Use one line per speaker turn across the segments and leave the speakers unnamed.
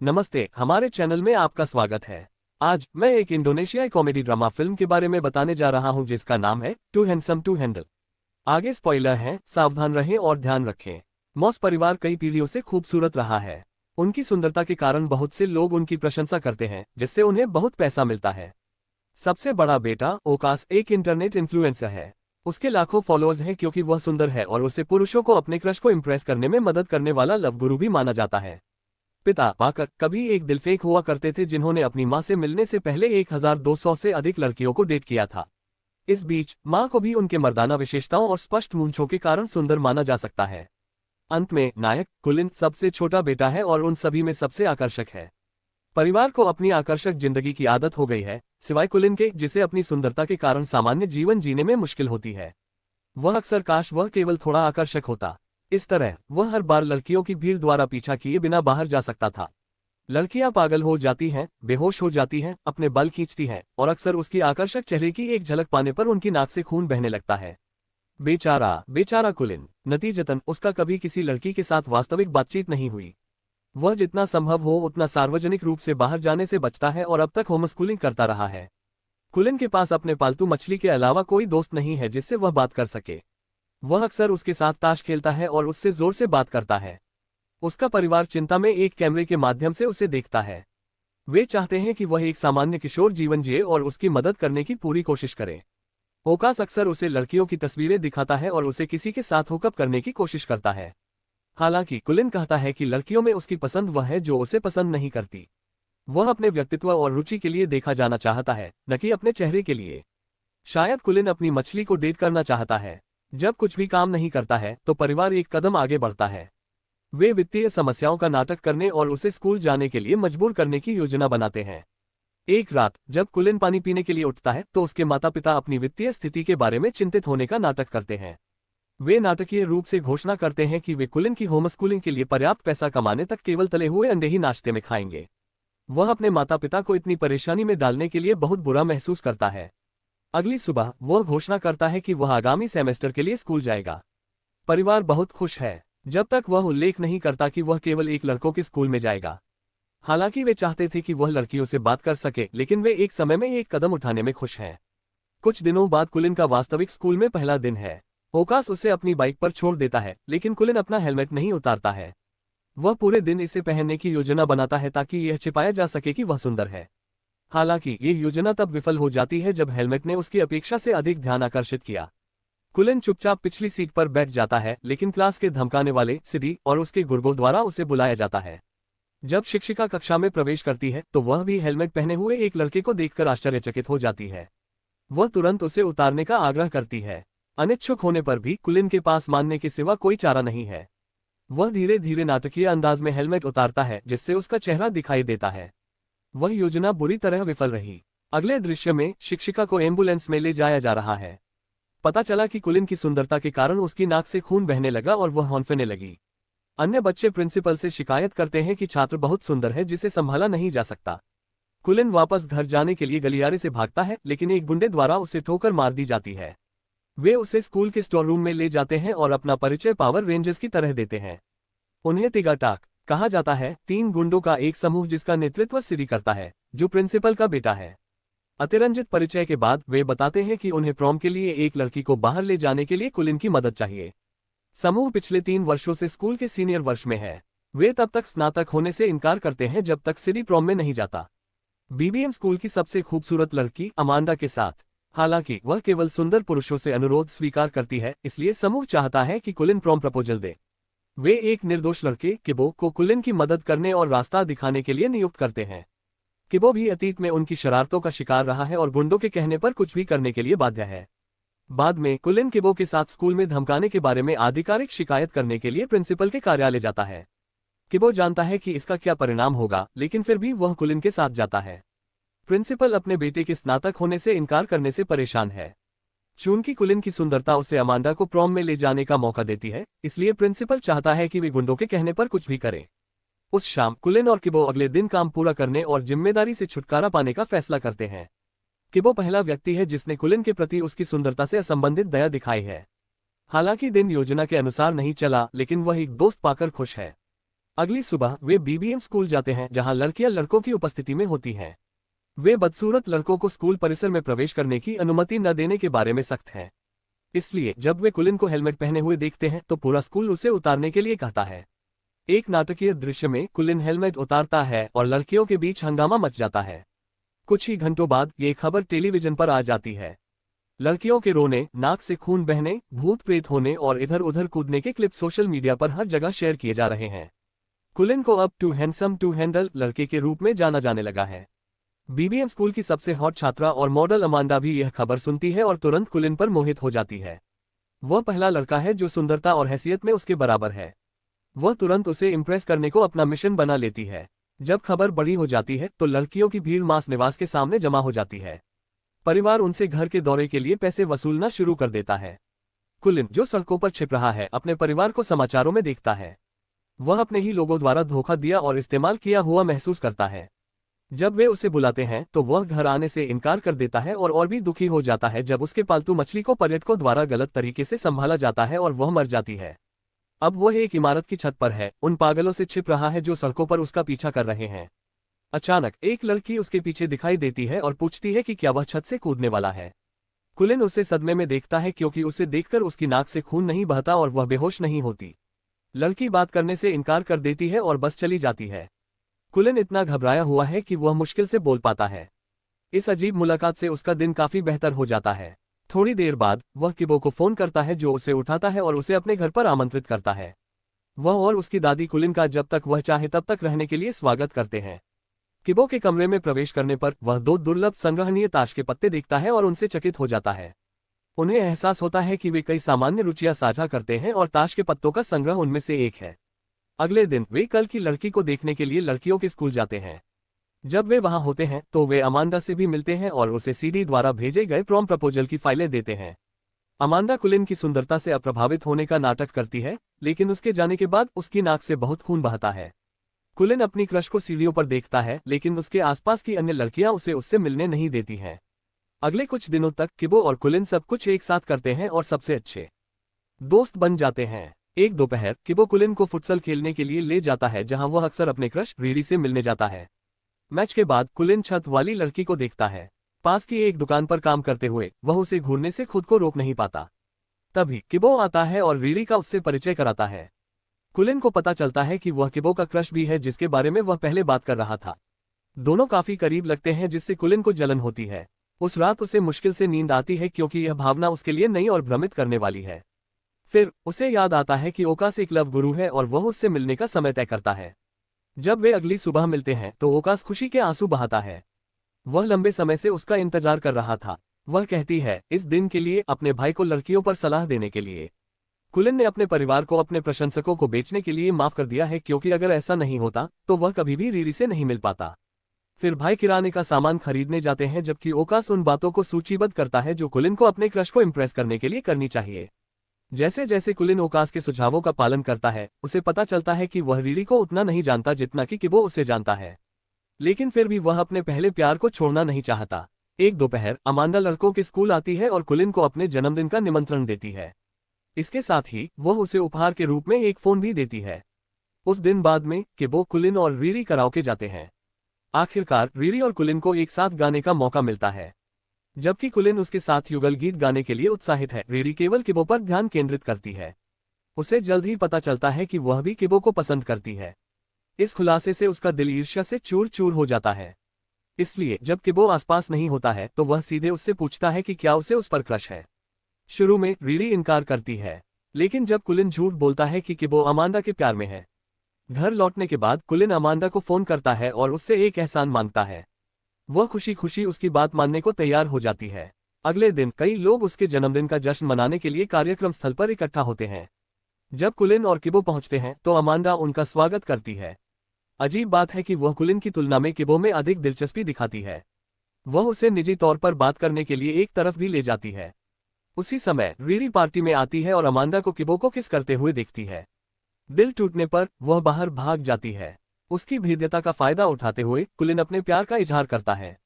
नमस्ते, हमारे चैनल में आपका स्वागत है। आज मैं एक इंडोनेशियाई कॉमेडी ड्रामा फिल्म के बारे में बताने जा रहा हूं जिसका नाम है टू हैंडसम टू हैंडल। आगे स्पॉइलर है, सावधान रहें और ध्यान रखें। मॉस परिवार कई पीढ़ियों से खूबसूरत रहा है। उनकी सुंदरता के कारण बहुत से लोग उनकी प्रशंसा करते हैं, जिससे उन्हें बहुत पैसा मिलता है। सबसे बड़ा बेटा ओकास एक इंटरनेट इन्फ्लुएंसर है। उसके लाखों फॉलोअर्स हैं क्योंकि वह सुंदर है और उसे पुरुषों को अपने क्रश को इम्प्रेस करने में मदद करने वाला लव गुरु भी माना जाता है। पिता पाकर कभी एक दिलफेक हुआ करते थे जिन्होंने अपनी मां से मिलने से पहले 1200 से अधिक लड़कियों को डेट किया था। इस बीच मां को भी उनके मर्दाना विशेषताओं और स्पष्ट मूंछों के कारण सुंदर माना जा सकता है। अंत में नायक कुलिन सबसे छोटा बेटा है और उन सभी में सबसे आकर्षक है। परिवार को अपनी आकर्षक जिंदगी की आदत हो गई है, सिवाय कुलिन के, जिसे अपनी सुंदरता के कारण सामान्य जीवन जीने में मुश्किल होती है। वह अक्सर काश वह केवल थोड़ा आकर्षक होता। इस तरह वह हर बार लड़कियों की भीड़ द्वारा पीछा किए बिना बाहर जा सकता था। लड़कियां पागल हो जाती हैं, बेहोश हो जाती हैं, अपने बाल खींचती हैं और अक्सर उसकी आकर्षक चेहरे की एक झलक पाने पर उनकी नाक से खून बहने लगता है। बेचारा बेचारा कुलिन। नतीजतन उसका कभी किसी लड़की के साथ वास्तविक बातचीत नहीं हुई। वह जितना संभव हो उतना सार्वजनिक रूप से बाहर जाने से बचता है और अब तक होमस्कूलिंग करता रहा है। कुलिन के पास अपने पालतू मछली के अलावा कोई दोस्त नहीं है जिससे वह बात कर सके। वह अक्सर उसके साथ ताश खेलता है और उससे जोर से बात करता है। उसका परिवार चिंता में एक कैमरे के माध्यम से उसे देखता है। वे चाहते हैं कि वह एक सामान्य किशोर जीवन जिए और उसकी मदद करने की पूरी कोशिश करे। ओकास अक्सर उसे लड़कियों की तस्वीरें दिखाता है और उसे किसी के साथ हुकअप करने की कोशिश करता है। हालांकि कुलिन कहता है कि लड़कियों में उसकी पसंद वह है जो उसे पसंद नहीं करती। वह अपने व्यक्तित्व और रुचि के लिए देखा जाना चाहता है, न कि अपने चेहरे के लिए। शायद कुलिन अपनी मछली को डेट करना चाहता है। जब कुछ भी काम नहीं करता है तो परिवार एक कदम आगे बढ़ता है। वे वित्तीय समस्याओं का नाटक करने और उसे स्कूल जाने के लिए मजबूर करने की योजना बनाते हैं। एक रात जब कुलिन पानी पीने के लिए उठता है तो उसके माता पिता अपनी वित्तीय स्थिति के बारे में चिंतित होने का नाटक करते हैं। वे नाटकीय रूप से घोषणा करते हैं कि वे कुलिन की होमस्कूलिंग के लिए पर्याप्त पैसा कमाने तक केवल तले हुए अंडे ही नाश्ते में खाएंगे। वह अपने माता पिता को इतनी परेशानी में डालने के लिए बहुत बुरा महसूस करता है। अगली सुबह वह घोषणा करता है कि वह आगामी सेमेस्टर के लिए स्कूल जाएगा। परिवार बहुत खुश है, जब तक वह उल्लेख नहीं करता कि वह केवल एक लड़कों के स्कूल में जाएगा। हालांकि वे चाहते थे कि वह लड़कियों से बात कर सके, लेकिन वे एक समय में एक कदम उठाने में खुश हैं। कुछ दिनों बाद कुलिन का वास्तविक स्कूल में पहला दिन है। ओकास उसे अपनी बाइक पर छोड़ देता है, लेकिन कुलिन अपना हेलमेट नहीं उतारता है। वह पूरे दिन इसे पहनने की योजना बनाता है ताकि यह छिपाया जा सके कि वह सुंदर है। हालांकि ये योजना तब विफल हो जाती है जब हेलमेट ने उसकी अपेक्षा से अधिक ध्यान आकर्षित किया। कुलिन चुपचाप पिछली सीट पर बैठ जाता है, लेकिन क्लास के धमकाने वाले सिदी और उसके गुर्गों द्वारा उसे बुलाया जाता है। जब शिक्षिका कक्षा में प्रवेश करती है तो वह भी हेलमेट पहने हुए एक लड़के को देखकर आश्चर्यचकित हो जाती है। वह तुरंत उसे उतारने का आग्रह करती है। अनिच्छुक होने पर भी कुलिन के पास मानने के सिवा कोई चारा नहीं है। वह धीरे धीरे नाटकीय अंदाज में हेलमेट उतारता है, जिससे उसका चेहरा दिखाई देता है। वह योजना बुरी तरह विफल रही। अगले दृश्य में शिक्षिका को एम्बुलेंस में ले जाया जा रहा है। पता चला कि कुलिन की सुंदरता के कारण उसकी नाक से खून बहने लगा और वह हौंफने लगी। अन्य बच्चे प्रिंसिपल से शिकायत करते हैं कि छात्र बहुत सुंदर है जिसे संभाला नहीं जा सकता। कुलिन वापस घर जाने के लिए गलियारे से भागता है, लेकिन एक गुंडे द्वारा उसे ठोकर मार दी जाती है। वे उसे स्कूल के स्टोर रूम में ले जाते हैं और अपना परिचय पावर रेंजर्स की तरह देते हैं। उन्हें तिगाटाक कहा जाता है, 3 गुंडों का एक समूह जिसका नेतृत्व सिरी करता है, जो प्रिंसिपल का बेटा है। अतिरंजित परिचय के बाद वे बताते हैं कि उन्हें प्रॉम के लिए एक लड़की को बाहर ले जाने के लिए कुलिन की मदद चाहिए। समूह पिछले 3 वर्षों से स्कूल के सीनियर वर्ष में है। वे तब तक स्नातक होने से इनकार करते हैं जब तक सिरी प्रॉम में नहीं जाता। बीबीएम स्कूल की सबसे खूबसूरत लड़की अमांडा के साथ। हालांकि वह केवल सुंदर पुरुषों से अनुरोध स्वीकार करती है, इसलिए समूह चाहता है कि कुलिन प्रॉम प्रपोजल दे। वे एक निर्दोष लड़के किबो को कुलिन की मदद करने और रास्ता दिखाने के लिए नियुक्त करते हैं। किबो भी अतीत में उनकी शरारतों का शिकार रहा है और गुंडों के कहने पर कुछ भी करने के लिए बाध्य है। बाद में कुलिन किबो के साथ स्कूल में धमकाने के बारे में आधिकारिक शिकायत करने के लिए प्रिंसिपल के कार्यालय जाता है। किबो जानता है कि इसका क्या परिणाम होगा, लेकिन फिर भी वह कुलिन के साथ जाता है। प्रिंसिपल अपने बेटे के स्नातक होने से इनकार करने से परेशान है। चूंकि कुलिन की सुंदरता उसे अमांडा को प्रॉम में ले जाने का मौका देती है, इसलिए प्रिंसिपल चाहता है कि वे गुंडों के कहने पर कुछ भी करें। उस शाम कुलिन और किबो अगले दिन काम पूरा करने और जिम्मेदारी से छुटकारा पाने का फैसला करते हैं। किबो पहला व्यक्ति है जिसने कुलिन के प्रति उसकी सुंदरता से असंबंधित दया दिखाई है। हालांकि दिन योजना के अनुसार नहीं चला, लेकिन वह एक दोस्त पाकर खुश है। अगली सुबह वे बीबीएम स्कूल जाते हैं जहां लड़कियां लड़कों की उपस्थिति में होती हैं। वे बदसूरत लड़कों को स्कूल परिसर में प्रवेश करने की अनुमति न देने के बारे में सख्त हैं। इसलिए जब वे कुलिन को हेलमेट पहने हुए देखते हैं तो पूरा स्कूल उसे उतारने के लिए कहता है। एक नाटकीय दृश्य में कुलिन हेलमेट उतारता है और लड़कियों के बीच हंगामा मच जाता है। कुछ ही घंटों बाद ये खबर टेलीविजन पर आ जाती है। लड़कियों के रोने, नाक से खून बहने, भूत प्रेत होने और इधर उधर कूदने के क्लिप सोशल मीडिया पर हर जगह शेयर किए जा रहे हैं। कुलिन को अब टू हैंडसम टू हैंडल लड़के के रूप में जाना जाने लगा है। बीबीएम स्कूल की सबसे हॉट छात्रा और मॉडल अमांडा भी यह खबर सुनती है और तुरंत कुलिन पर मोहित हो जाती है। वह पहला लड़का है जो सुंदरता और हैसियत में उसके बराबर है। वह तुरंत उसे इम्प्रेस करने को अपना मिशन बना लेती है। जब खबर बड़ी हो जाती है तो लड़कियों की भीड़ मास निवास के सामने जमा हो जाती है। परिवार उनसे घर के दौरे के लिए पैसे वसूलना शुरू कर देता है। कुलिन, जो सड़कों पर छिप रहा है, अपने परिवार को समाचारों में देखता है। वह अपने ही लोगों द्वारा धोखा दिया और इस्तेमाल किया हुआ महसूस करता है। जब वे उसे बुलाते हैं तो वह घर आने से इनकार कर देता है और भी दुखी हो जाता है जब उसके पालतू मछली को पर्यटकों द्वारा गलत तरीके से संभाला जाता है और वह मर जाती है। अब वह एक इमारत की छत पर है, उन पागलों से छिप रहा है जो सड़कों पर उसका पीछा कर रहे हैं। अचानक एक लड़की उसके पीछे दिखाई देती है और पूछती है कि क्या वह छत से कूदने वाला है। कुलिन उसे सदमे में देखता है क्योंकि उसे देखकर उसकी नाक से खून नहीं बहता और वह बेहोश नहीं होती। लड़की बात करने से इनकार कर देती है और बस चली जाती है। कुलिन इतना घबराया हुआ है कि वह मुश्किल से बोल पाता है। इस अजीब मुलाकात से उसका दिन काफी बेहतर हो जाता है। थोड़ी देर बाद वह किबो को फोन करता है जो उसे उठाता है और उसे अपने घर पर आमंत्रित करता है। वह और उसकी दादी कुलिन का जब तक वह चाहे तब तक रहने के लिए स्वागत करते हैं। किबो के कमरे में प्रवेश करने पर वह 2 दुर्लभ संग्रहणीय ताश के पत्ते देखता है और उनसे चकित हो जाता है। उन्हें एहसास होता है कि वे कई सामान्य रुचियां साझा करते हैं और ताश के पत्तों का संग्रह उनमें से एक है। अगले दिन वे कल की लड़की को देखने के लिए लड़कियों के स्कूल जाते हैं। जब वे वहां होते हैं तो वे अमांडा से भी मिलते हैं और उसे सीडी द्वारा भेजे गए प्रॉम प्रपोजल की फाइलें देते हैं। अमांडा कुलिन की सुंदरता से अप्रभावित होने का नाटक करती है, लेकिन उसके जाने के बाद उसकी नाक से बहुत खून बहता है। कुलिन अपनी क्रश को सीढ़ियों पर देखता है, लेकिन उसके आसपास की अन्य लड़कियां उसे उससे मिलने नहीं देती हैं। अगले कुछ दिनों तक किबो और कुलिन सब कुछ एक साथ करते हैं और सबसे अच्छे दोस्त बन जाते हैं। एक दोपहर किबो कुलिन को फुटसल खेलने के लिए ले जाता है जहां वह अक्सर अपने क्रश रीरी से मिलने जाता है। मैच के बाद कुलिन छत वाली लड़की को देखता है। पास की एक दुकान पर काम करते हुए वह उसे घूरने से खुद को रोक नहीं पाता। तभी किबो आता है और रीरी का उससे परिचय कराता है। कुलिन को पता चलता है कि वह किबो का क्रश भी है जिसके बारे में वह पहले बात कर रहा था। दोनों काफी करीब लगते हैं जिससे कुलिन को जलन होती है। उस रात उसे मुश्किल से नींद आती है क्योंकि यह भावना उसके लिए नई और भ्रमित करने वाली है। फिर उसे याद आता है कि ओकास एक लव गुरु है और वह उससे मिलने का समय तय करता है। जब वे अगली सुबह मिलते हैं तो ओकास खुशी के आंसू बहाता है। वह लंबे समय से उसका इंतजार कर रहा था। वह कहती है, इस दिन के लिए, अपने भाई को लड़कियों पर सलाह देने के लिए। कुलिन ने अपने परिवार को अपने प्रशंसकों को बेचने के लिए माफ कर दिया है क्योंकि अगर ऐसा नहीं होता तो वह कभी भी रीरी से नहीं मिल पाता। फिर भाई किराने का सामान खरीदने जाते हैं जबकि ओकास उन बातों को सूचीबद्ध करता है जो कुलिन को अपने क्रश को इम्प्रेस करने के लिए करनी चाहिए। जैसे जैसे कुलिन ओकास के सुझावों का पालन करता है उसे पता चलता है कि वह रीरी को उतना नहीं जानता जितना कि किबो उसे जानता है, लेकिन फिर भी वह अपने पहले प्यार को छोड़ना नहीं चाहता। एक दोपहर अमांडा लड़कों के स्कूल आती है और कुलिन को अपने जन्मदिन का निमंत्रण देती है। इसके साथ ही वह उसे उपहार के रूप में एक फोन भी देती है। उस दिन बाद में किबो, कुलिन और रीरी कराओके जाते हैं। आखिरकार रीरी और कुलिन को एक साथ गाने का मौका मिलता है। जबकि कुलिन उसके साथ युगल गीत गाने के लिए उत्साहित है, रीरी केवल किबो पर ध्यान केंद्रित करती है। उसे जल्द ही पता चलता है कि वह भी किबो को पसंद करती है। इस खुलासे से उसका दिल ईर्ष्या से चूर चूर हो जाता है। इसलिए जब किबो आसपास नहीं होता है तो वह सीधे उससे पूछता है कि क्या उसे उस पर क्रश है। शुरू में रीरी इनकार करती है, लेकिन जब कुलिन झूठ बोलता है कि किबो अमांडा के प्यार में है। घर लौटने के बाद कुलिन अमांडा को फोन करता है और उससे एक एहसान मांगता है। वह खुशी खुशी उसकी बात मानने को तैयार हो जाती है। अगले दिन कई लोग उसके जन्मदिन का जश्न मनाने के लिए कार्यक्रम स्थल पर इकट्ठा होते हैं। जब कुलिन और किबो पहुंचते हैं तो अमांडा उनका स्वागत करती है। अजीब बात है कि वह कुलिन की तुलना में किबो में अधिक दिलचस्पी दिखाती है। वह उसे निजी तौर पर बात करने के लिए एक तरफ भी ले जाती है। उसी समय रीरी पार्टी में आती है और अमांडा को किबो को किस करते हुए देखती है। दिल टूटने पर वह बाहर भाग जाती है। उसकी भेद्यता का फायदा उठाते हुए कुलिन अपने प्यार का इजहार करता है।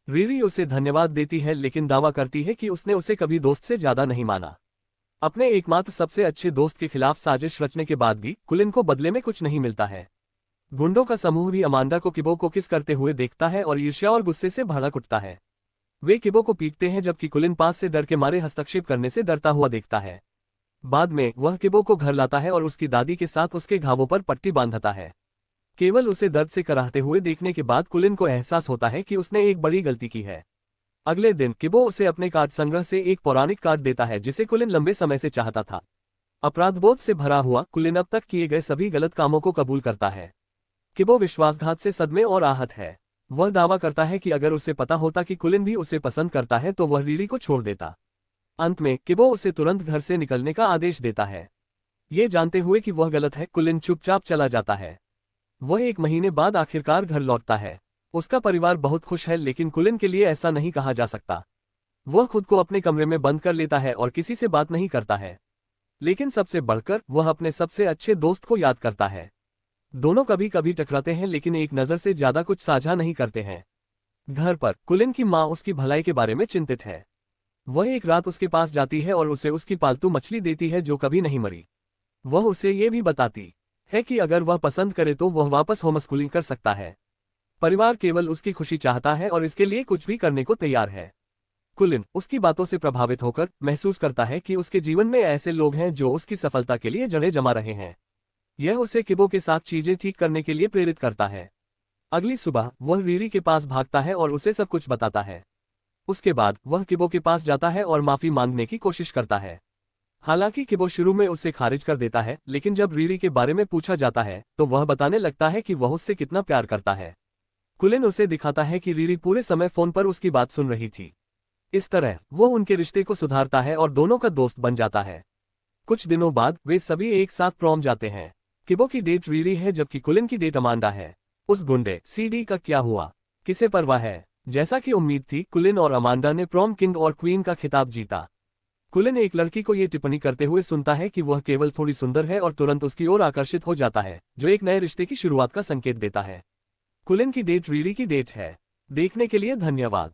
रीरी उसे धन्यवाद देती है लेकिन दावा करती है कि उसने उसे कभी दोस्त से ज्यादा नहीं माना। अपने एकमात्र सबसे अच्छे दोस्त के खिलाफ साजिश रचने के बाद भी कुलिन को बदले में कुछ नहीं मिलता है। गुंडों का समूह भी अमांडा को किबो को किस करते हुए देखता है और ईर्ष्या और गुस्से से भड़क उठता है। वे किबो को पीटते हैं जबकि कुलिन पास से डर के मारे हस्तक्षेप करने से डरता हुआ देखता है। बाद में वह किबो को घर लाता है और उसकी दादी के साथ उसके घावों पर पट्टी बांधता है। केवल उसे दर्द से कराहते हुए देखने के बाद कुलिन को एहसास होता है कि उसने एक बड़ी गलती की है। अगले दिन किबो उसे अपने कार्ड संग्रह से एक पौराणिक कार्ड देता है जिसे कुलिन लंबे समय से चाहता था। अपराधबोध से भरा हुआ कुलिन अब तक किए गए सभी गलत कामों को कबूल करता है। किबो विश्वासघात से सदमे और आहत है। वह दावा करता है कि अगर उसे पता होता कि कुलिन भी उसे पसंद करता है तो वह रीरी को छोड़ देता। अंत में किबो उसे तुरंत घर से निकलने का आदेश देता है। ये जानते हुए कि वह गलत है, कुलिन चुपचाप चला जाता है। वह 1 महीने बाद आखिरकार घर लौटता है। उसका परिवार बहुत खुश है, लेकिन कुलिन के लिए ऐसा नहीं कहा जा सकता। वह खुद को अपने कमरे में बंद कर लेता है और किसी से बात नहीं करता है। लेकिन सबसे बढ़कर वह अपने सबसे अच्छे दोस्त को याद करता है। दोनों कभी कभी टकराते हैं लेकिन एक नज़र से ज्यादा कुछ साझा नहीं करते हैं। घर पर कुलिन की माँ उसकी भलाई के बारे में चिंतित है। वह एक रात उसके पास जाती है और उसे उसकी पालतू मछली देती है जो कभी नहीं मरी। वह उसे ये भी बताती है कि अगर वह पसंद करे तो वह वापस होमस्कूलिंग कर सकता है। परिवार केवल उसकी खुशी चाहता है और इसके लिए कुछ भी करने को तैयार है। कुलिन उसकी बातों से प्रभावित होकर महसूस करता है कि उसके जीवन में ऐसे लोग हैं जो उसकी सफलता के लिए जड़ें जमा रहे हैं। यह उसे किबो के साथ चीजें ठीक करने के लिए प्रेरित करता है। अगली सुबह वह रीरी के पास भागता है और उसे सब कुछ बताता है। उसके बाद वह किबो के पास जाता है और माफी मांगने की कोशिश करता है। हालांकि किबो शुरू में उसे खारिज कर देता है, लेकिन जब रीरी के बारे में पूछा जाता है तो वह बताने लगता है कि वह उससे कितना प्यार करता है। कुलिन उसे दिखाता है कि रीरी पूरे समय फोन पर उसकी बात सुन रही थी। इस तरह वो उनके रिश्ते को सुधारता है और दोनों का दोस्त बन जाता है। कुछ दिनों बाद वे सभी एक साथ प्रॉम जाते हैं। किबो की डेट रीरी है जबकि कुलिन की डेट अमांडा है। उस गुंडे सीडी का क्या हुआ, किसे परवाह है। जैसा कि उम्मीद थी, कुलिन और अमांडा ने प्रॉम किंग और क्वीन का खिताब जीता। कुलिन एक लड़की को ये टिप्पणी करते हुए सुनता है कि वह केवल थोड़ी सुंदर है और तुरंत उसकी ओर आकर्षित हो जाता है, जो एक नए रिश्ते की शुरुआत का संकेत देता है। कुलिन की डेट रीरी की डेट है। देखने के लिए धन्यवाद।